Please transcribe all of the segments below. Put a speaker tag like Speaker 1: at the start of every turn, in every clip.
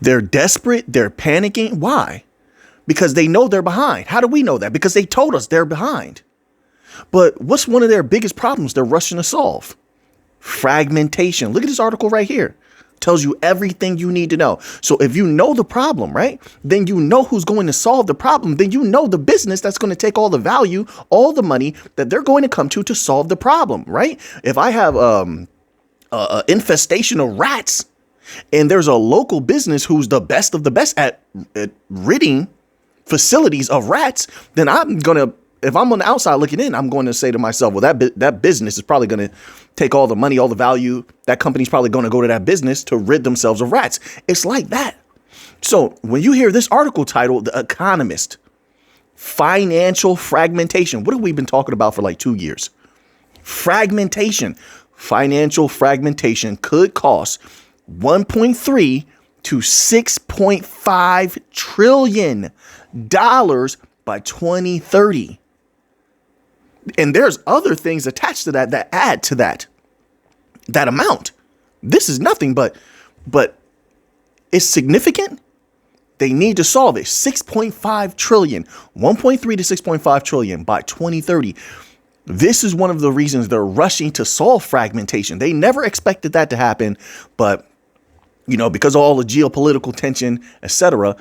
Speaker 1: They're desperate. They're panicking. Why? Because they know they're behind. How do we know that? Because they told us they're behind. But what's one of their biggest problems they're rushing to solve? Fragmentation. Look at this article right here. Tells you everything you need to know. So if you know the problem, right, then you know who's going to solve the problem. Then you know the business that's going to take all the value, all the money that they're going to come to solve the problem, right? If I have a infestation of rats and there's a local business who's the best of the best at ridding facilities of rats, then I'm going to, if I'm on the outside looking in, I'm going to say to myself, well, that business is probably going to take all the money, all the value. That company's probably going to go to that business to rid themselves of rats. It's like that. So when you hear this article titled The Economist, Financial Fragmentation, what have we been talking about for like 2 years? Fragmentation. Financial fragmentation could cost 1.3 to 6.5 trillion dollars by 2030. And there's other things attached to that add to that amount. This is nothing, but it's significant. They need to solve it. 6.5 trillion, 1.3 to 6.5 trillion by 2030. This is one of the reasons they're rushing to solve fragmentation. They never expected that to happen, but because of all the geopolitical tension, etc.,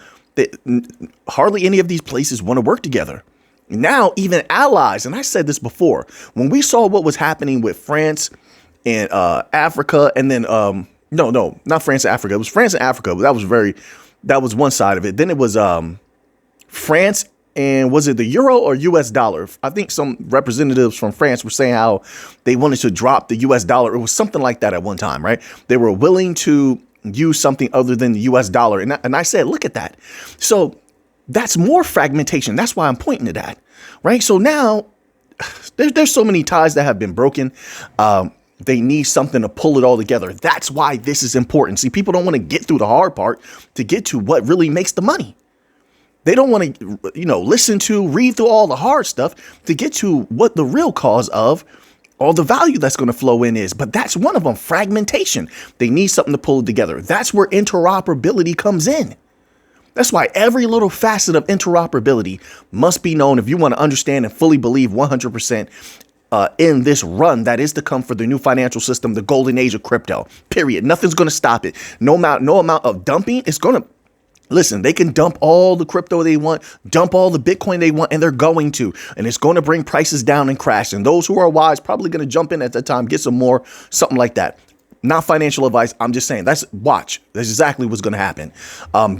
Speaker 1: hardly any of these places want to work together. Now, even allies, and I said this before, when we saw what was happening with France and Africa, and then no, not France and Africa. It was France and Africa, but that was one side of it. Then it was France and was it the euro or US dollar? I think some representatives from France were saying how they wanted to drop the US dollar. It was something like that at one time, right? They were willing to use something other than the US dollar. And I said, look at that. So that's more fragmentation. That's why I'm pointing to that, right? So now there's so many ties that have been broken. They need something to pull it all together. That's why this is important. See, people don't want to get through the hard part to get to what really makes the money. They don't want to, read through all the hard stuff to get to what the real cause of all the value that's going to flow in is. But that's one of them, fragmentation. They need something to pull it together. That's where interoperability comes in. That's why every little facet of interoperability must be known if you want to understand and fully believe 100% in this run that is to come for the new financial system, the golden age of crypto, period. Nothing's going to stop it. No amount of dumping is going to. Listen, they can dump all the crypto they want, dump all the Bitcoin they want, and they're going to. And it's going to bring prices down and crash. And those who are wise probably going to jump in at that time, get some more, something like that. Not financial advice. I'm just saying that's exactly what's going to happen.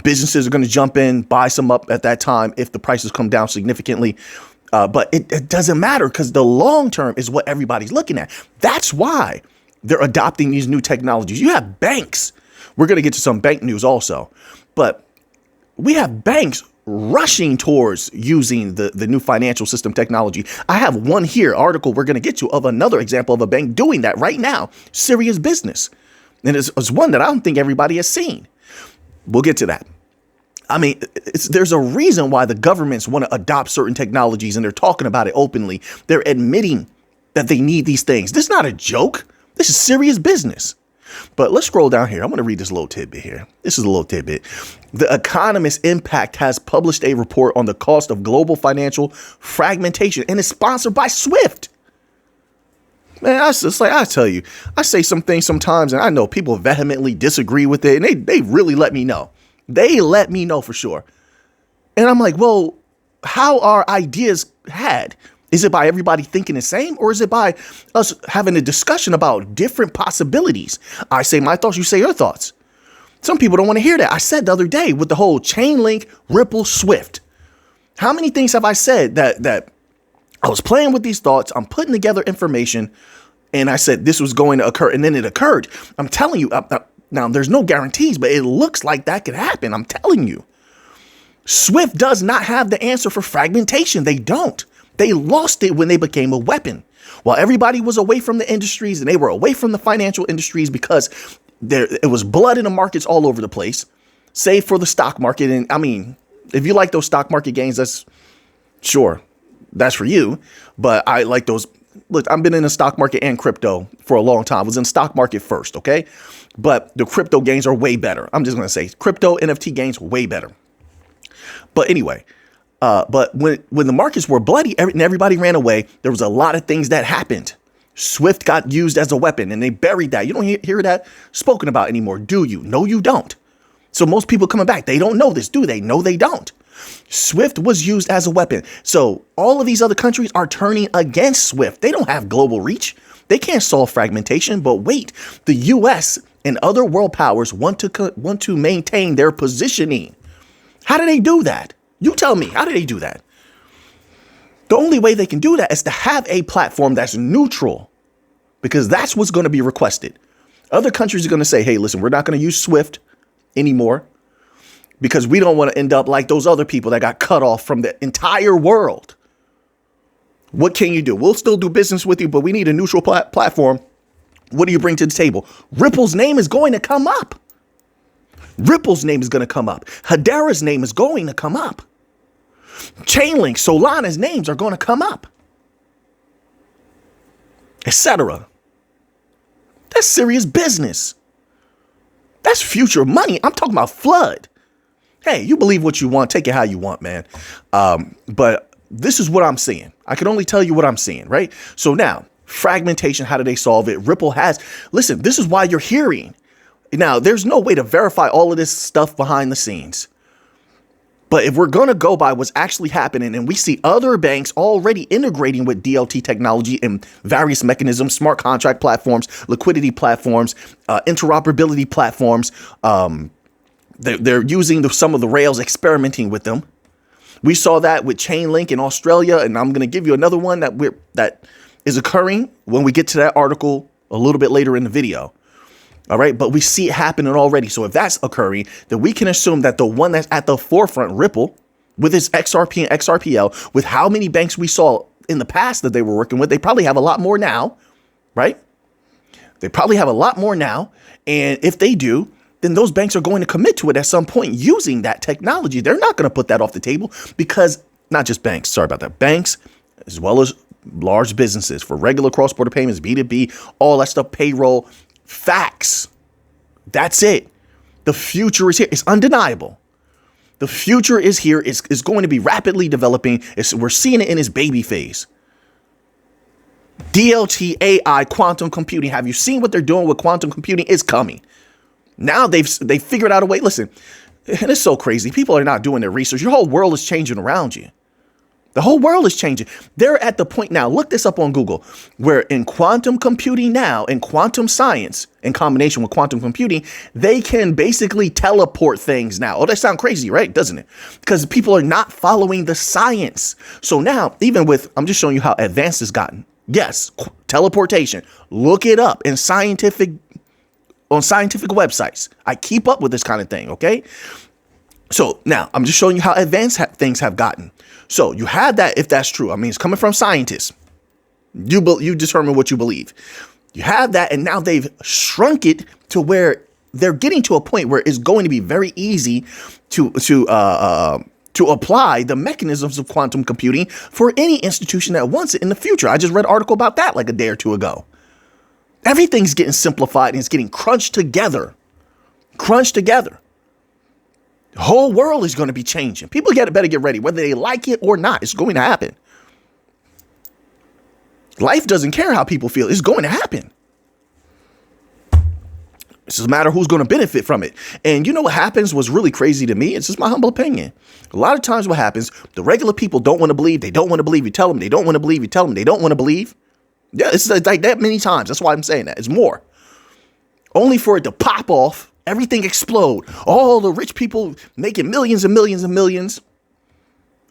Speaker 1: Businesses are going to jump in, buy some up at that time if the prices come down significantly. But it doesn't matter because the long term is what everybody's looking at. That's why they're adopting these new technologies. You have banks. We're going to get to some bank news also. But we have banks rushing towards using the new financial system technology. I have one here, article we're going to get to of another example of a bank doing that right now. Serious business. And it's one that I don't think everybody has seen. We'll get to that. I mean, there's a reason why the governments want to adopt certain technologies and they're talking about it openly. They're admitting that they need these things. This is not a joke. This is serious business. But let's scroll down here. I'm going to read this little tidbit here. This is a little tidbit. The Economist Impact has published a report on the cost of global financial fragmentation and is sponsored by Swift. Man, I tell you, I say some things sometimes and I know people vehemently disagree with it and they really let me know. They let me know for sure. And I'm like, well, how are ideas had? Is it by everybody thinking the same or is it by us having a discussion about different possibilities? I say my thoughts, you say your thoughts. Some people don't want to hear that. I said the other day with the whole chain link, Ripple, Swift. How many things have I said that I was playing with these thoughts? I'm putting together information and I said this was going to occur and then it occurred. I'm telling you now there's no guarantees, but it looks like that could happen. I'm telling you. Swift does not have the answer for fragmentation. They don't. They lost it when they became a weapon. While everybody was away from the industries and they were away from the financial industries because it was blood in the markets all over the place, save for the stock market. And I mean, if you like those stock market gains, that's for you. But I like those look, I've been in the stock market and crypto for a long time. I was in stock market first, okay? But the crypto gains are way better. I'm just going to say crypto NFT gains way better. But anyway, but when the markets were bloody and everybody ran away, there was a lot of things that happened. Swift got used as a weapon and they buried that. You don't hear that spoken about anymore, do you? No, you don't. So most people coming back, they don't know this, do they? No, they don't. Swift was used as a weapon. So all of these other countries are turning against Swift. They don't have global reach. They can't solve fragmentation. But wait, the US and other world powers want to maintain their positioning. How do they do that? You tell me, how do they do that? The only way they can do that is to have a platform that's neutral, because that's what's going to be requested. Other countries are going to say, hey, listen, we're not going to use Swift anymore because we don't want to end up like those other people that got cut off from the entire world. What can you do? We'll still do business with you, but we need a neutral platform. What do you bring to the table? Ripple's name is going to come up. Ripple's name is going to come up. Hedera's name is going to come up. Chainlink, Solana's names are going to come up, etc. That's serious business. That's future money. I'm talking about flood. Hey, you believe what you want, take it how you want, man. But this is what I'm seeing. I can only tell you what I'm seeing, right? So now, fragmentation, how do they solve it? Ripple has, listen, this is why you're hearing. Now, there's no way to verify all of this stuff behind the scenes. But if we're going to go by what's actually happening, and we see other banks already integrating with DLT technology and various mechanisms, smart contract platforms, liquidity platforms, interoperability platforms, they're using some of the rails, experimenting with them. We saw that with Chainlink in Australia, and I'm going to give you another one that is occurring when we get to that article a little bit later in the video. All right. But we see it happening already. So if that's occurring, then we can assume that the one that's at the forefront, Ripple, with its XRP and XRPL, with how many banks we saw in the past that they were working with, they probably have a lot more now. Right. They probably have a lot more now. And if they do, then those banks are going to commit to it at some point using that technology. They're not going to put that off the table, because not just banks. Sorry about that. Banks, as well as large businesses for regular cross-border payments, B2B, all that stuff, payroll. Facts. That's it. The future is here. It's undeniable. The future is here. It's going to be rapidly developing. We're seeing it in its baby phase. DLT, AI, quantum computing. Have you seen what they're doing with quantum computing? It's coming. Now they figured out a way. Listen, and it's so crazy. People are not doing their research. Your whole world is changing around you. The whole world is changing. They're at the point now, look this up on Google, where in quantum computing now, in quantum science, in combination with quantum computing, they can basically teleport things now. Oh, that sounds crazy, right? Doesn't it? Because people are not following the science. So now, even with, I'm just showing you how advanced it's gotten. Yes, teleportation. Look it up on scientific websites. I keep up with this kind of thing, okay? So now I'm just showing you how advanced things have gotten. So you have that, if that's true. I mean, it's coming from scientists. You determine what you believe. You have that, and now they've shrunk it to where they're getting to a point where it's going to be very easy to apply the mechanisms of quantum computing for any institution that wants it in the future. I just read an article about that like a day or two ago. Everything's getting simplified and it's getting crunched together. The whole world is going to be changing. People better get ready, whether they like it or not. It's going to happen. Life doesn't care how people feel. It's going to happen. It's just a matter of who's going to benefit from it. And you know what happens? What's really crazy to me? It's just my humble opinion. A lot of times what happens, the regular people don't want to believe. They don't want to believe. You tell them they don't want to believe. You tell them they don't want to believe. Yeah, it's like that many times. That's why I'm saying that. It's more. Only for it to pop off. Everything explode. All the rich people making millions and millions and millions.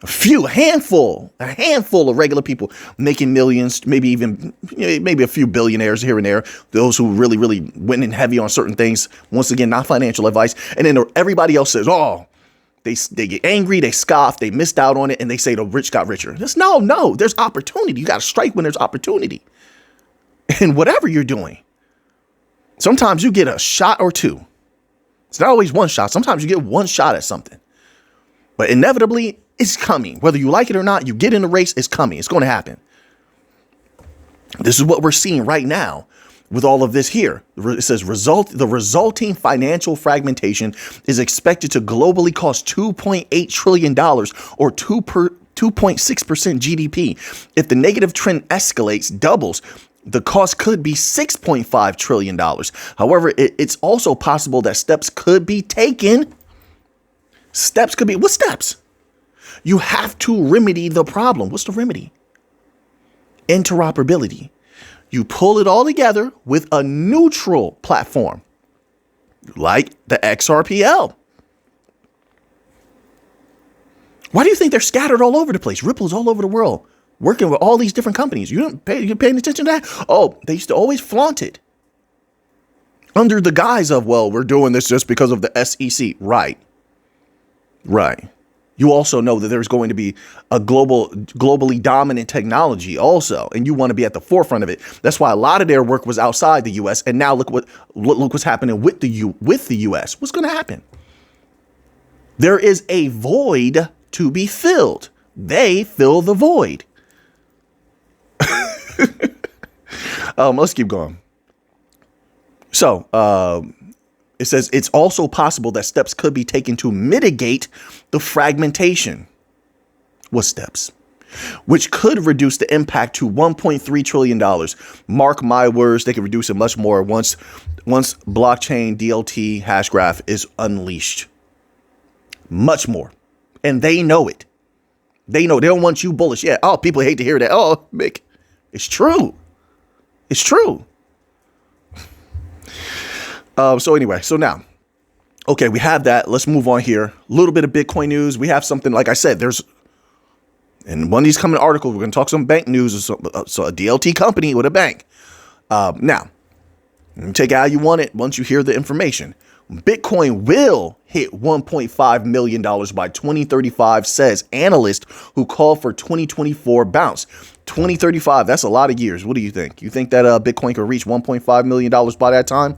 Speaker 1: A handful of regular people making millions, maybe a few billionaires here and there. Those who really, really went in heavy on certain things. Once again, not financial advice. And then everybody else says, oh, they get angry, they scoff, they missed out on it, and they say the rich got richer. No, there's opportunity. You got to strike when there's opportunity. And whatever you're doing, sometimes you get a shot or two. It's not always one shot. Sometimes you get one shot at something. But inevitably, it's coming. Whether you like it or not, you get in the race, it's coming. It's going to happen. This is what we're seeing right now with all of this here. It says the resulting financial fragmentation is expected to globally cost $2.8 trillion or 2.6% GDP. If the negative trend escalates, doubles, the cost could be $6.5 trillion. However, it's also possible that steps could be taken. What steps? You have to remedy the problem. What's the remedy? Interoperability. You pull it all together with a neutral platform like the XRPL. Why do you think they're scattered all over the place? Ripple's all over the world, working with all these different companies. You're paying attention to that? Oh, they used to always flaunt it under the guise of, well, we're doing this just because of the SEC. Right. You also know that there's going to be a globally dominant technology also, and you want to be at the forefront of it. That's why a lot of their work was outside the U.S. And now look what's happening with the U.S. What's going to happen? There is a void to be filled. They fill the void. Let's keep going. So, it says it's also possible that steps could be taken to mitigate the fragmentation. What steps? Which could reduce the impact to $1.3 trillion. Mark my words, they can reduce it much more once blockchain DLT hash graph is unleashed. Much more. And they know it. They know they don't want you bullish. Yeah. Oh, people hate to hear that. Oh, Mick. It's true. It's true. So anyway, so now, okay, we have that. Let's move on here. A little bit of Bitcoin news. We have something, like I said, in one of these coming articles, we're going to talk some bank news. So a DLT company with a bank. Now, take it how you want it once you hear the information. Bitcoin will hit $1.5 million by 2035, says analyst who called for 2024 bounce. 2035, that's a lot of years. What do you think? You think that Bitcoin could reach $1.5 million by that time?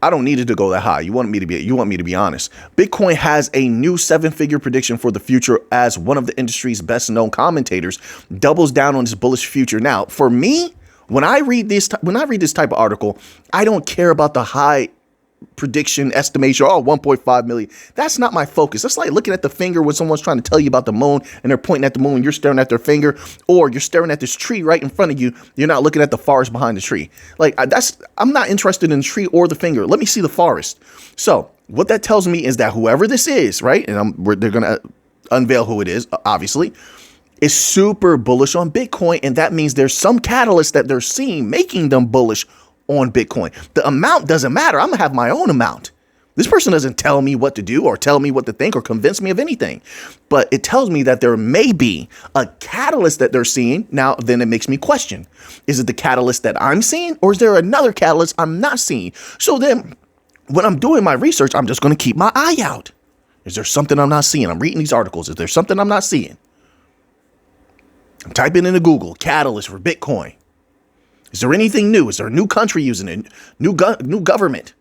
Speaker 1: I don't need it to go that high. You want me to be honest. Bitcoin has a new 7-figure prediction for the future as one of the industry's best known commentators doubles down on this bullish future. Now, for me, when I read this type of article, I don't care about the high prediction estimation. Oh, 1.5 million. That's not my focus. That's like looking at the finger when someone's trying to tell you about the moon and they're pointing at the moon and you're staring at their finger, or you're staring at this tree right in front of you. You're not looking at the forest behind the tree. I'm not interested in the tree or the finger. Let me see the forest. So what that tells me is that whoever this is, right, and they're going to unveil who it is, obviously, is super bullish on Bitcoin. And that means there's some catalyst that they're seeing making them bullish on Bitcoin. The amount doesn't matter. I'm going to have my own amount. This person doesn't tell me what to do or tell me what to think or convince me of anything. But it tells me that there may be a catalyst that they're seeing. Now, then it makes me question, is it the catalyst that I'm seeing, or is there another catalyst I'm not seeing? So then when I'm doing my research, I'm just going to keep my eye out. Is there something I'm not seeing? I'm reading these articles. Is there something I'm not seeing? I'm typing into Google, catalyst for Bitcoin. Is there anything new? Is there a new country using it? New government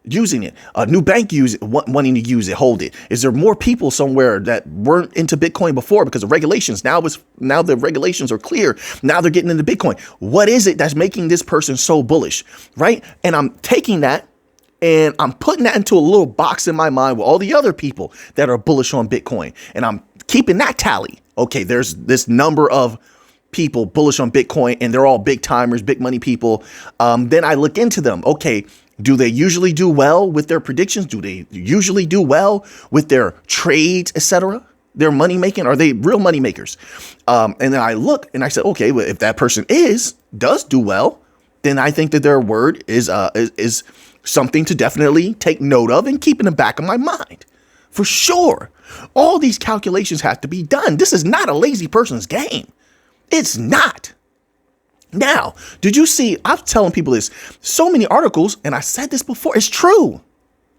Speaker 1: using it? A new bank wanting to use it, hold it? Is there more people somewhere that weren't into Bitcoin before because of regulations? Now the regulations are clear. Now they're getting into Bitcoin. What is it that's making this person so bullish, right? And I'm taking that and I'm putting that into a little box in my mind with all the other people that are bullish on Bitcoin. And I'm keeping that tally. Okay, there's this number of people bullish on Bitcoin and they're all big timers, big money people. Then I look into them. Okay, do they usually do well with their predictions? Do they usually do well with their trades, etc.? Their money making? Are they real money makers? And then I look and I said, okay, well, if that person does do well, then I think that their word is something to definitely take note of and keep in the back of my mind. For sure. All these calculations have to be done. This is not a lazy person's game. It's not. Now, did you see, I'm telling people this, so many articles, and I said this before, it's true.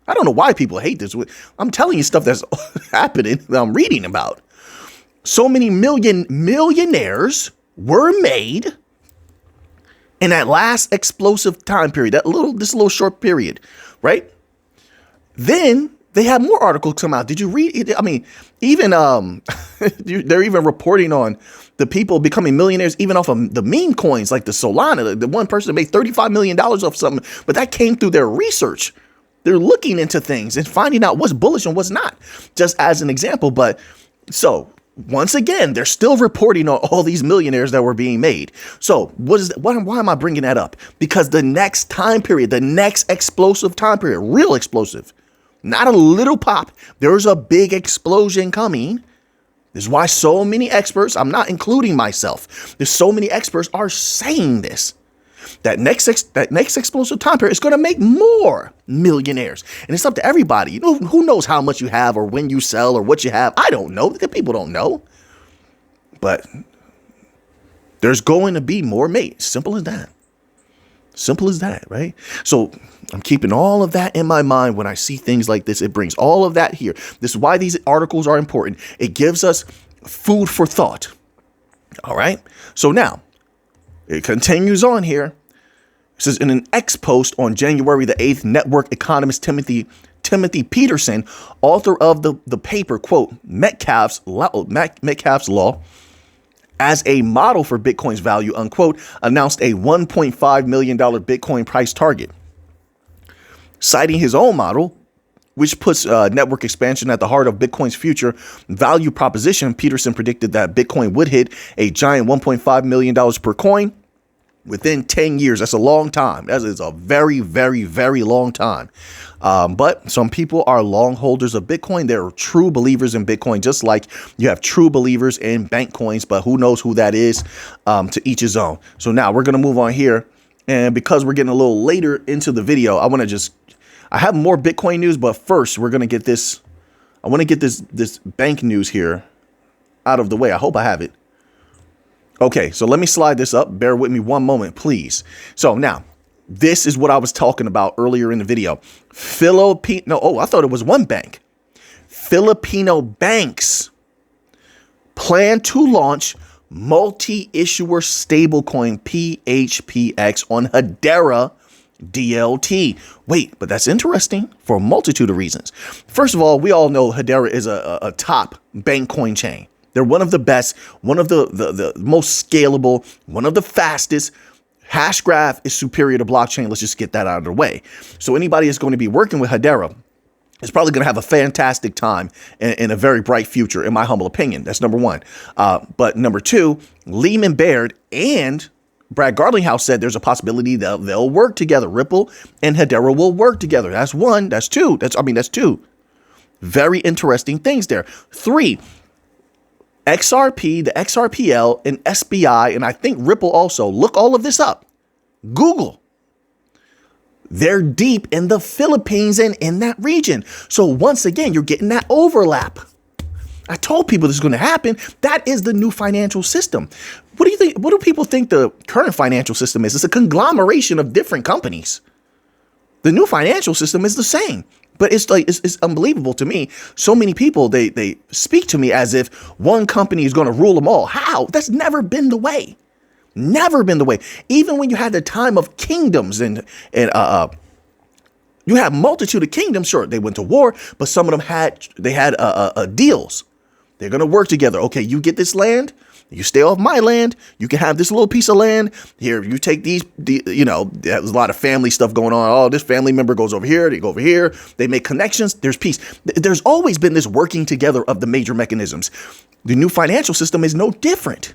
Speaker 1: I don't know why people hate this. I'm telling you stuff that's happening that I'm reading about. So many millionaires were made in that last explosive time period, this little short period, right? Then They have more articles come out. Did you read it? I mean, even they're even reporting on the people becoming millionaires even off of the meme coins like the Solana. The one person that made $35 million off something, but that came through their research. They're looking into things and finding out what's bullish and what's not, just as an example. But so once again, they're still reporting on all these millionaires that were being made. So why am I bringing that up? Because the next time period, the next explosive time period, real explosive, not a little pop. There's a big explosion coming. This is why so many experts, I'm not including myself, there's so many experts are saying this. That next explosive time period is going to make more millionaires. And it's up to everybody. You know, who knows how much you have or when you sell or what you have? I don't know. The people don't know. But there's going to be more made. Simple as that. Simple as that, right? So I'm keeping all of that in my mind when I see things like this. It brings all of that here. This is why these articles are important. It gives us food for thought. All right. So now it continues on here. It says in an X post on January the 8th, network economist Timothy Peterson, author of the paper, quote, Metcalfe's Law, as a model for Bitcoin's value, unquote, announced a $1.5 million Bitcoin price target. Citing his own model, which puts network expansion at the heart of Bitcoin's future value proposition, Peterson predicted that Bitcoin would hit a giant $1.5 million per coin within 10 years. That's a long time. That is a very, very, very long time. But some people are long holders of Bitcoin. They're true believers in Bitcoin, just like you have true believers in bank coins. But who knows who that is, to each his own. So now we're going to move on here. And because we're getting a little later into the video, I have more Bitcoin news. But first, we're going to get this. I want to get this bank news here out of the way. I hope I have it. OK, so let me slide this up. Bear with me one moment, please. So now this is what I was talking about earlier in the video. I thought it was one bank. Filipino banks plan to launch multi-issuer stablecoin PHPX on Hedera DLT. Wait, but that's interesting for a multitude of reasons. First of all, we all know Hedera is a top bank coin chain. They're one of the best, one of the most scalable, one of the fastest. Hashgraph is superior to blockchain. Let's just get that out of the way. So anybody that's going to be working with Hedera is probably going to have a fantastic time and a very bright future, in my humble opinion. That's number one. But number two, Lehman Baird and Brad Garlinghouse said there's a possibility that they'll work together. Ripple and Hedera will work together. That's one. That's two. That's two. Very interesting things there. Three, XRP, the XRPL, and SBI, and I think Ripple also. Look all of this up. Google. They're deep in the Philippines and in that region. So once again, you're getting that overlap. I told people this is going to happen. That is the new financial system. What do you think? What do people think the current financial system is? It's a conglomeration of different companies. The new financial system is the same. But it's unbelievable to me. So many people, they speak to me as if one company is going to rule them all. How? That's never been the way. Never been the way. Even when you had the time of kingdoms and you have multitude of kingdoms. Sure, they went to war, but some of them had deals. They're going to work together. Okay, you get this land. You stay off my land. You can have this little piece of land here. You take these, there's a lot of family stuff going on. Oh, this family member goes over here. They go over here. They make connections. There's peace. There's always been this working together of the major mechanisms. The new financial system is no different.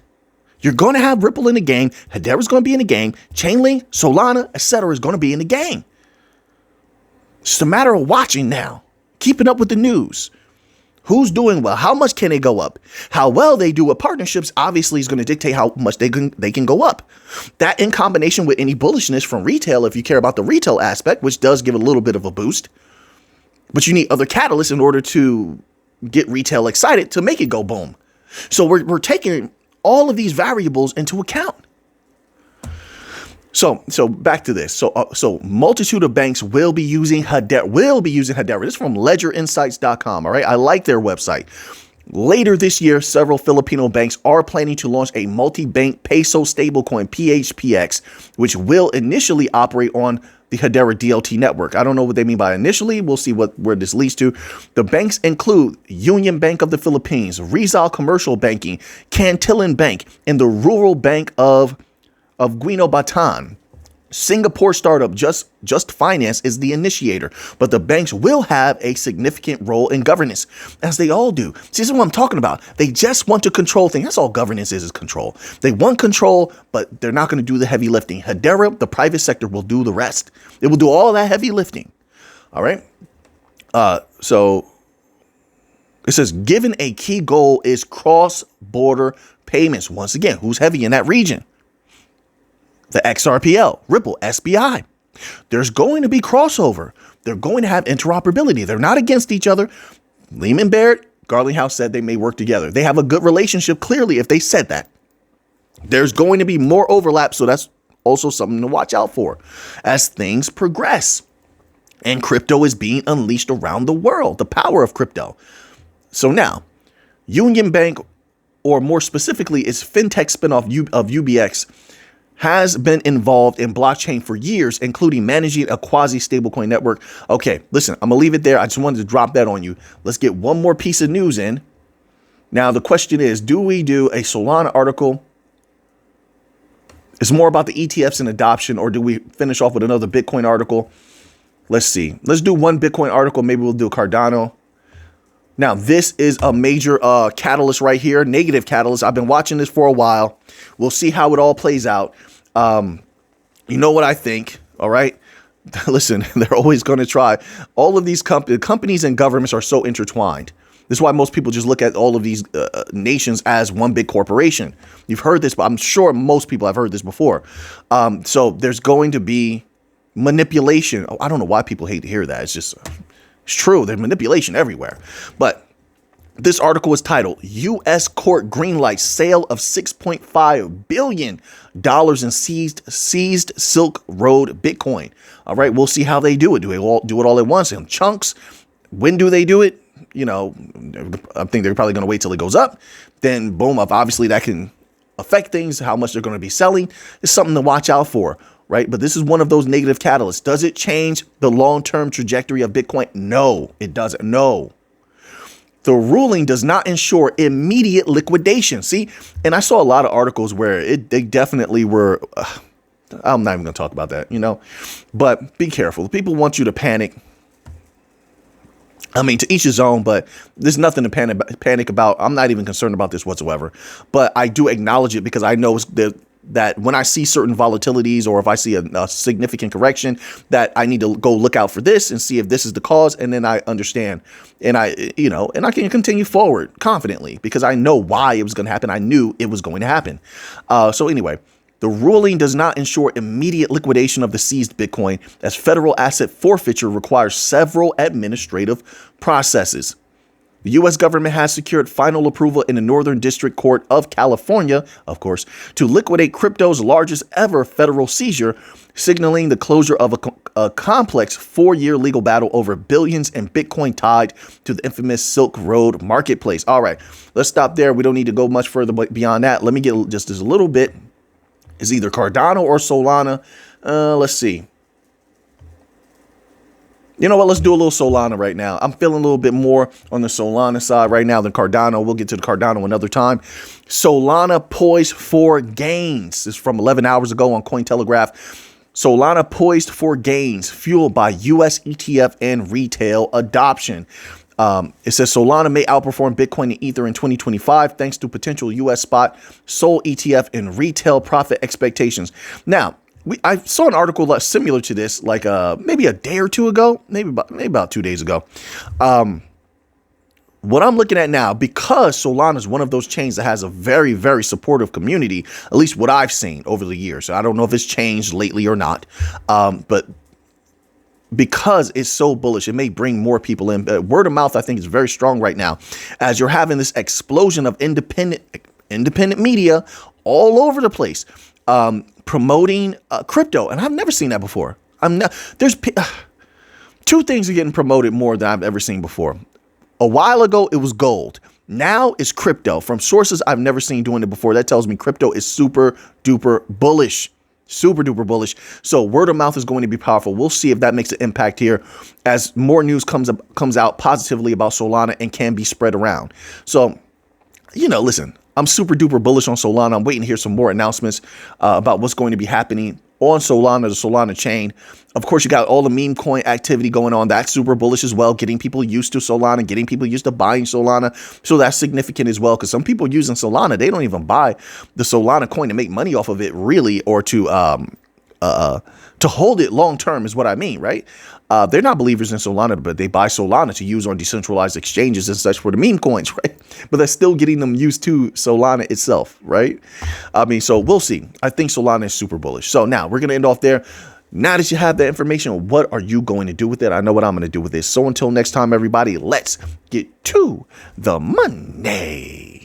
Speaker 1: You're going to have Ripple in the game. Hedera is going to be in the game. Chainlink, Solana, etc. is going to be in the game. It's just a matter of watching now, keeping up with the news. Who's doing well? How much can they go up? How well they do with partnerships obviously is going to dictate how much they can go up. That in combination with any bullishness from retail, if you care about the retail aspect, which does give a little bit of a boost. But you need other catalysts in order to get retail excited to make it go boom. So we're taking all of these variables into account. So back to this. So multitude of banks will be using Hedera. This is from ledgerinsights.com. All right. I like their website. Later this year, several Filipino banks are planning to launch a multi-bank peso stablecoin, PHPX, which will initially operate on the Hedera DLT network. I don't know what they mean by initially. We'll see where this leads to. The banks include Union Bank of the Philippines, Rizal Commercial Banking, Cantillan Bank, and the Rural Bank of Guino Batan. Singapore startup Just Finance is the initiator, but the banks will have a significant role in governance, as they all do. See, this is what I'm talking about. They just want to control things. That's all governance is control. They want control, but they're not going to do the heavy lifting. Hedera, the private sector, will do the rest. It will do all that heavy lifting. All right. So it says, given a key goal is cross-border payments. Once again, who's heavy in that region? The XRPL, Ripple, SBI. There's going to be crossover. They're going to have interoperability. They're not against each other. Lehman Barrett, Garlinghouse said they may work together. They have a good relationship, clearly, if they said that. There's going to be more overlap, so that's also something to watch out for as things progress. And crypto is being unleashed around the world, the power of crypto. So now, Union Bank, or more specifically, its fintech spinoff of UBX, has been involved in blockchain for years, including managing a quasi-stablecoin network. Okay, listen, I'm going to leave it there. I just wanted to drop that on you. Let's get one more piece of news in. Now, the question is, do we do a Solana article? It's more about the ETFs and adoption, or do we finish off with another Bitcoin article? Let's see. Let's do one Bitcoin article. Maybe we'll do Cardano. Now, this is a major catalyst right here, negative catalyst. I've been watching this for a while. We'll see how it all plays out. You know what I think, all right? Listen, they're always going to try. All of these companies and governments are so intertwined. This is why most people just look at all of these nations as one big corporation. You've heard this, but I'm sure most people have heard this before. So there's going to be manipulation. Oh, I don't know why people hate to hear that. It's true. There's manipulation everywhere. But this article is titled, U.S. Court Greenlights Sale of $6.5 billion in seized Silk Road Bitcoin. All right, we'll see how they do it. Do they all do it all at once in chunks? When do they do it? You know, I think they're probably going to wait till it goes up. Then boom, obviously that can affect things, how much they're going to be selling. It's something to watch out for. Right. But this is one of those negative catalysts. Does it change the long-term trajectory of Bitcoin? No, it doesn't. No. The ruling does not ensure immediate liquidation. See, and I saw a lot of articles where they definitely were. I'm not even going to talk about that, but be careful. People want you to panic. I mean, to each his own, but there's nothing to panic about. I'm not even concerned about this whatsoever. But I do acknowledge it because I know that when I see certain volatilities, or if I see a significant correction, that I need to go look out for this and see if this is the cause. And then I understand, and I can continue forward confidently because I know why it was going to happen. I knew it was going to happen. So anyway, the ruling does not ensure immediate liquidation of the seized Bitcoin, as federal asset forfeiture requires several administrative processes. The U.S. government has secured final approval in the Northern District Court of California, of course, to liquidate crypto's largest ever federal seizure, signaling the closure of a complex 4-year legal battle over billions in Bitcoin tied to the infamous Silk Road marketplace. All right, let's stop there. We don't need to go much further beyond that. Let me get just a little bit. It's either Cardano or Solana. Let's see. You know what? Let's do a little Solana right now. I'm feeling a little bit more on the Solana side right now than Cardano. We'll get to the Cardano another time. Solana poised for gains. This is from 11 hours ago on Cointelegraph. Solana poised for gains fueled by U.S. ETF and retail adoption. It says Solana may outperform Bitcoin and Ether in 2025 thanks to potential U.S. spot, SOL ETF, and retail profit expectations. Now, I saw an article similar to this, like maybe a day or two ago, maybe about 2 days ago. What I'm looking at now, because Solana is one of those chains that has a very, very supportive community, at least what I've seen over the years. So I don't know if it's changed lately or not, but because it's so bullish, it may bring more people in. Word of mouth, I think, is very strong right now, as you're having this explosion of independent media all over the place, promoting crypto, and I've never seen that before. There's two things are getting promoted more than I've ever seen before. A while ago, it was gold. Now it's crypto from sources I've never seen doing it before. That tells me crypto is super duper bullish. Super duper bullish. So word of mouth is going to be powerful. We'll see if that makes an impact here as more news comes out positively about Solana and can be spread around. So, listen, I'm super duper bullish on Solana. I'm waiting to hear some more announcements about what's going to be happening on Solana, the Solana chain. Of course, you got all the meme coin activity going on. That's super bullish as well, getting people used to Solana, getting people used to buying Solana. So that's significant as well, because some people using Solana, they don't even buy the Solana coin to make money off of it, really, or to hold it long term is what I mean, right? They're not believers in Solana, but they buy Solana to use on decentralized exchanges and such for the meme coins, right? But they're still getting them used to Solana itself, right? So we'll see. I think Solana is super bullish. So now we're going to end off there. Now that you have that information, what are you going to do with it? I know what I'm going to do with this. So until next time, everybody, let's get to the money.